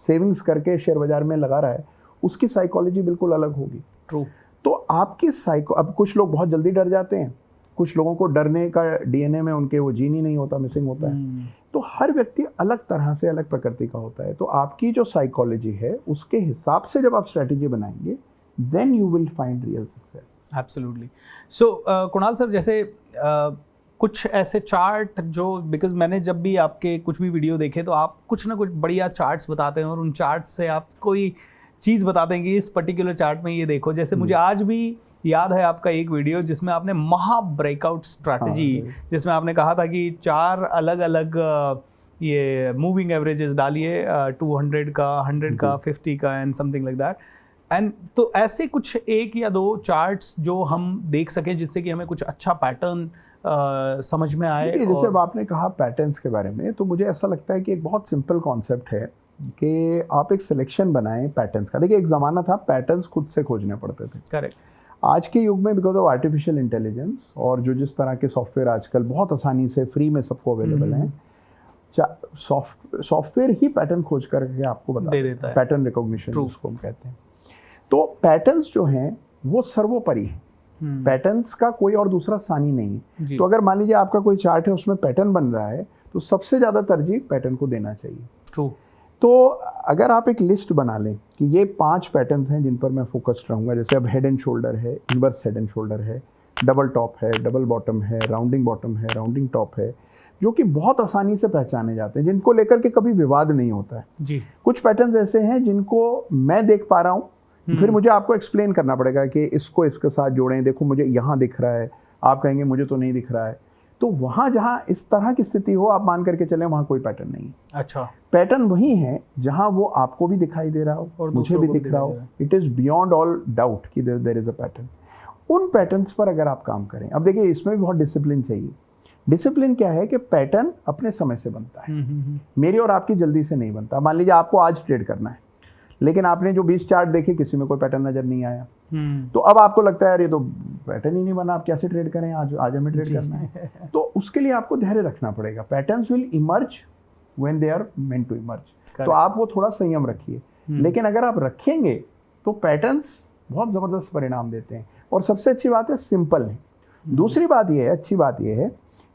सेविंग्स करके शेयर बाजार में लगा रहा है, उसकी साइकोलॉजी बिल्कुल अलग होगी। ट्रू। तो आपकी अब कुछ लोग बहुत जल्दी डर जाते हैं, कुछ लोगों को डरने का DNA में उनके वो जीन ही नहीं होता, मिसिंग होता है। तो हर व्यक्ति अलग तरह से अलग प्रकृति का होता है। तो आपकी जो साइकोलॉजी है उसके हिसाब से जब आप स्ट्रेटेजी बनाएंगे then you will find real success. Absolutely. So Kunal sir, जैसे कुछ ऐसे चार्ट जो, बिकॉज मैंने जब भी आपके कुछ भी वीडियो देखे तो आप कुछ ना कुछ बढ़िया चार्ट्स बताते हैं और उन चार्ट्स से आप कोई चीज़ बताते हैं कि इस पर्टिकुलर चार्ट में ये देखो। जैसे मुझे आज भी याद है आपका एक वीडियो जिसमें आपने महा ब्रेकआउट स्ट्रैटेजी, जिसमें आपने कहा था कि 4 अलग अलग ये मूविंग एवरेजेस डालिए, 200 का, 100 का, 50 का and something like that. And तो ऐसे कुछ 1 या 2 चार्ट्स जो हम देख सकें जिससे कि हमें कुछ अच्छा पैटर्न समझ में आए। जैसे अब आपने कहा पैटर्न्स के बारे में, तो मुझे ऐसा लगता है कि एक बहुत सिंपल कॉन्सेप्ट है कि आप एक सिलेक्शन बनाएं पैटर्न्स का। देखिए एक ज़माना था पैटर्न्स खुद से खोजने पड़ते थे। करेक्ट। आज के युग में बिकॉज ऑफ आर्टिफिशियल इंटेलिजेंस और जो जिस तरह के सॉफ्टवेयर आजकल बहुत आसानी से फ्री में सबको अवेलेबल हैं, सॉफ्टवेयर ही पैटर्न खोज करके आपको बता देता है, पैटर्न रिकॉग्निशन जिसको हम कहते हैं। तो पैटर्न्स जो हैं वो सर्वोपरि हैं, पैटर्न्स का कोई और दूसरा सानी नहीं है। तो अगर मान लीजिए आपका कोई चार्ट है उसमें पैटर्न बन रहा है तो सबसे ज़्यादा तरजीह पैटर्न को देना चाहिए। ट्रू। तो अगर आप एक लिस्ट बना लें कि ये 5 पैटर्न्स हैं जिन पर मैं फोकस्ड रहूँगा, जैसे अब हेड एंड शोल्डर है, इन्वर्स हेड एंड शोल्डर है, डबल टॉप है, डबल बॉटम है, राउंडिंग बॉटम है, राउंडिंग टॉप है, जो कि बहुत आसानी से पहचाने जाते हैं, जिनको लेकर के कभी विवाद नहीं होता है जी। कुछ पैटर्न्स ऐसे हैं जिनको मैं देख पा रहा हूँ, फिर मुझे आपको एक्सप्लेन करना पड़ेगा कि इसको इसके साथ जोड़ें, देखो मुझे यहाँ दिख रहा है, आप कहेंगे मुझे तो नहीं दिख रहा है। तो वहाँ जहाँ इस तरह की स्थिति हो आप मान करके चलें वहाँ कोई पैटर्न नहीं। अच्छा। पैटर्न वही है जहाँ वो आपको भी दिखाई दे रहा हो और मुझे भी दिख रहा हो, it is beyond all doubt कि देयर इज़ अ पैटर्न। उन पैटर्न्स पर अगर आप काम करें, अब देखिए इसमें भी बहुत डिसिप्लिन चाहिए। डिसिप्लिन क्या है कि पैटर्न अपने समय से बनता है, मेरी और आपकी जल्दी से नहीं बनता। मान लीजिए आपको आज ट्रेड करना है, लेकिन आपने जो 20 चार्ट देखे किसी में कोई पैटर्न नजर नहीं आया, तो अब आपको लगता है यार ये तो पैटर्न ही नहीं बना, आप कैसे ट्रेड करें, आज हमें ट्रेड करना है। तो उसके लिए आपको धैर्य रखना पड़ेगा। Patterns will emerge when they are meant to emerge. तो आप वो थोड़ा संयम रखिए, लेकिन अगर आप रखेंगे तो पैटर्न्स बहुत जबरदस्त परिणाम देते हैं। और सबसे अच्छी बात है सिंपल है। दूसरी बात ये है, अच्छी बात ये है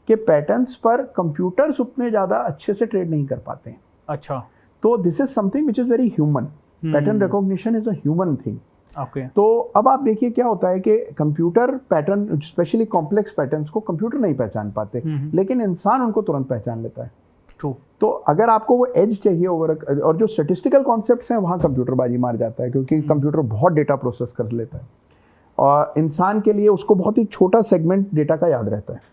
कि पैटर्न्स पर कंप्यूटर्स उतने ज़्यादा अच्छे से ट्रेड नहीं कर पाते हैं। अच्छा, तो this is something which is very human. Pattern recognition is a human thing. Okay. तो अब आप देखिए क्या होता है कि computer pattern, specially complex patterns को कंप्यूटर नहीं पहचान पाते, लेकिन इंसान उनको तुरंत पहचान लेता है। ट्रू। तो अगर आपको वो एज चाहिए ओवर, और जो स्टेटिस्टिकल कॉन्सेप्ट्स हैं वहाँ कंप्यूटर बाजी मार जाता है, क्योंकि कंप्यूटर बहुत डेटा प्रोसेस कर लेता है और इंसान के लिए उसको बहुत ही छोटा सेगमेंट डेटा का याद रहता है।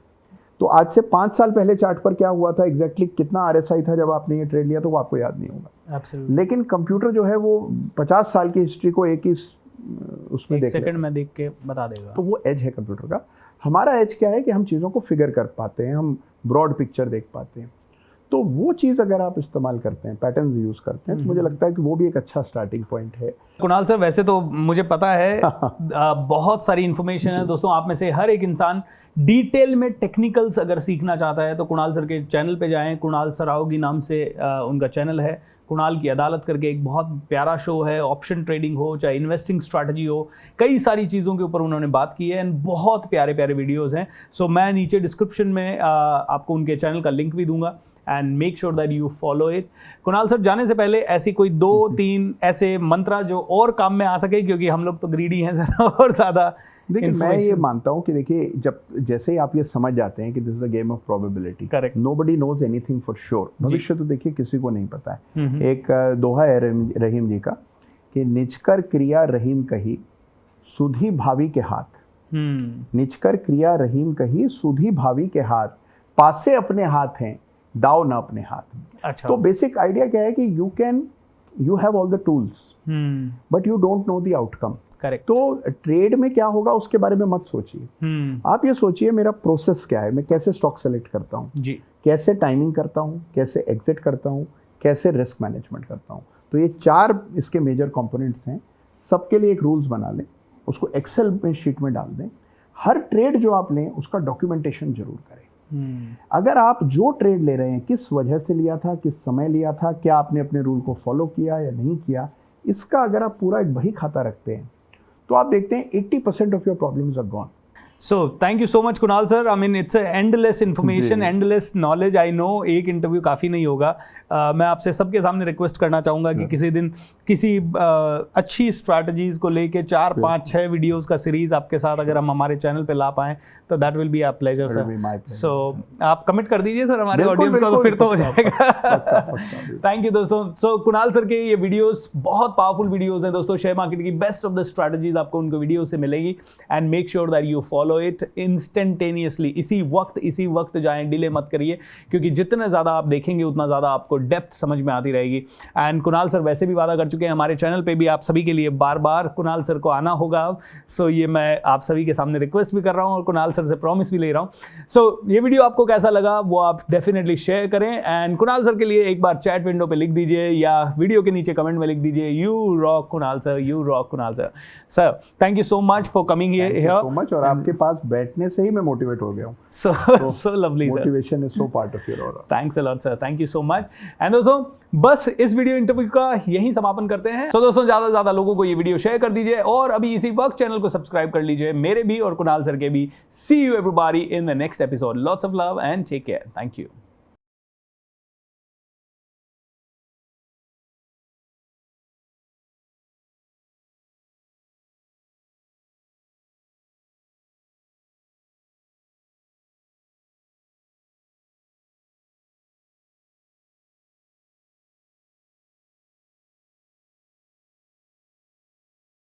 तो आज से 5 साल पहले चार्ट पर क्या हुआ था, एग्जैक्टली कितना RSI था जब आपने ये ट्रेड लिया, तो वो आपको याद नहीं होगा। Absolutely. लेकिन कंप्यूटर जो है वो 50 साल की हिस्ट्री को एक ही उसमें देख सेकंड में देख के बता देगा। तो वो एज है कंप्यूटर का। हमारा एज क्या है कि हम चीज़ों को फिगर कर पाते हैं, हम ब्रॉड पिक्चर देख पाते हैं। तो वो चीज़ अगर आप इस्तेमाल करते हैं, पैटर्न्स यूज़ करते हैं, तो मुझे लगता है कि वो भी एक अच्छा स्टार्टिंग पॉइंट है। कुणाल सर, वैसे तो मुझे पता है बहुत सारी इन्फॉर्मेशन है दोस्तों। आप में से हर एक इंसान डिटेल में टेक्निकल्स अगर सीखना चाहता है तो कुणाल सर के चैनल पे जाएं। कुणाल सरावगी नाम से उनका चैनल है। कुणाल की अदालत करके एक बहुत प्यारा शो है। ऑप्शन ट्रेडिंग हो चाहे इन्वेस्टिंग स्ट्रैटेजी हो, कई सारी चीज़ों के ऊपर उन्होंने बात की है एंड बहुत प्यारे प्यारे वीडियोस हैं। सो मैं नीचे डिस्क्रिप्शन में आपको उनके चैनल का लिंक भी दूंगा and make sure that you follow it. Kunal sir, जाने से पहले ऐसी कोई 2-3 ऐसे मंत्रा जो और काम में आ सके, क्योंकि हम लोग तो ग्रीडी हैं सर और ज़्यादा। देखिए मैं ये मानता हूँ कि देखिए जब जैसे ही आप ये समझ जाते हैं कि this is a game of probability, correct, nobody knows anything for sure. भविष्य तो देखिए किसी को नहीं पता है। एक दोहा है रहीम जी का कि निजकर क्रिया रहीम कही सुधी भावी के हाथ। निजकर क्रिया रहीम कही सुधी भावी के हाथ, पासे अपने हाथ हैं दाव न अपने हाथ। अच्छा। तो बेसिक आइडिया क्या है कि you have all the tools but you don't know the outcome. Correct. तो ट्रेड में क्या होगा उसके बारे में मत सोचिए। आप ये सोचिए मेरा प्रोसेस क्या है, मैं कैसे स्टॉक सेलेक्ट करता हूँ जी, कैसे टाइमिंग करता हूँ, कैसे एग्जिट करता हूँ, कैसे रिस्क मैनेजमेंट करता हूँ। तो ये 4 इसके मेजर कंपोनेंट्स हैं। सबके लिए एक रूल्स बना लें, उसको एक्सेल में शीट में डाल दें। हर ट्रेड जो आप लें उसका डॉक्यूमेंटेशन जरूर करें। अगर आप जो ट्रेड ले रहे हैं किस वजह से लिया था, किस समय लिया था, क्या आपने अपने रूल को फॉलो किया या नहीं किया, इसका अगर आप पूरा एक बही खाता रखते हैं तो आप देखते हैं 80% of your problems are gone. So thank you so much Kunal sir. I mean it's endless information, endless knowledge. I know एक इंटरव्यू काफ़ी नहीं होगा। मैं आपसे सबके सामने रिक्वेस्ट करना चाहूँगा कि किसी दिन किसी अच्छी स्ट्रैटेजीज़ को लेके 4-5-6 वीडियोस का सीरीज आपके साथ अगर हम हमारे चैनल पे ला पाएँ तो that will be a pleasure sir. So आप कमिट कर दीजिए सर हमारे ऑडियंस को, तो फिर तो हो जाएगा। थैंक यू दोस्तों। सो कुणाल सर के ये वीडियोस बहुत पावरफुल वीडियोस हैं दोस्तों। शेयर मार्केट की बेस्ट ऑफ द स्ट्रैटेजीज आपको उनके वीडियो से मिलेगी and make sure that you follow it instantaneously. इसी वक्त जाएं, डिले मत करिए, क्योंकि जितना ज़्यादा आप देखेंगे उतना ज़्यादा आपको डेप्थ समझ में आती रहेगी। एंड कुणाल सर वैसे भी वादा कर चुके हैं हमारे चैनल पे भी आप सभी के लिए बार बार कुणाल सर को आना होगा। सो ये मैं आप सभी के सामने रिक्वेस्ट भी कर रहा हूँ और कुणाल सर से प्रॉमिस भी ले रहा हूँ। सो ये वीडियो आपको कैसा लगा वो आप डेफिनेटली शेयर करें एंड कुणाल सर के लिए एक बार चैट विंडो पे लिख दीजिए या वीडियो के नीचे कमेंट में लिख दीजिए, you rock Kunal sir, you rock Kunal sir. Sir thank you so much for coming here so much. और आपके पास बैठने से ही मैं मोटिवेट हो गया हूँ। So lovely sir, motivation is so part of your aura. Thanks a lot sir, thank you so much. And दोस्तों बस इस वीडियो इंटरव्यू का यही समापन करते हैं। तो दोस्तों ज़्यादा से ज़्यादा लोगों को ये वीडियो शेयर कर दीजिए और अभी इसी वक्त चैनल को सब्सक्राइब कर लीजिए, मेरे भी और कुणाल सर के भी। See you everybody in the next episode. Lots of love and take care. Thank you.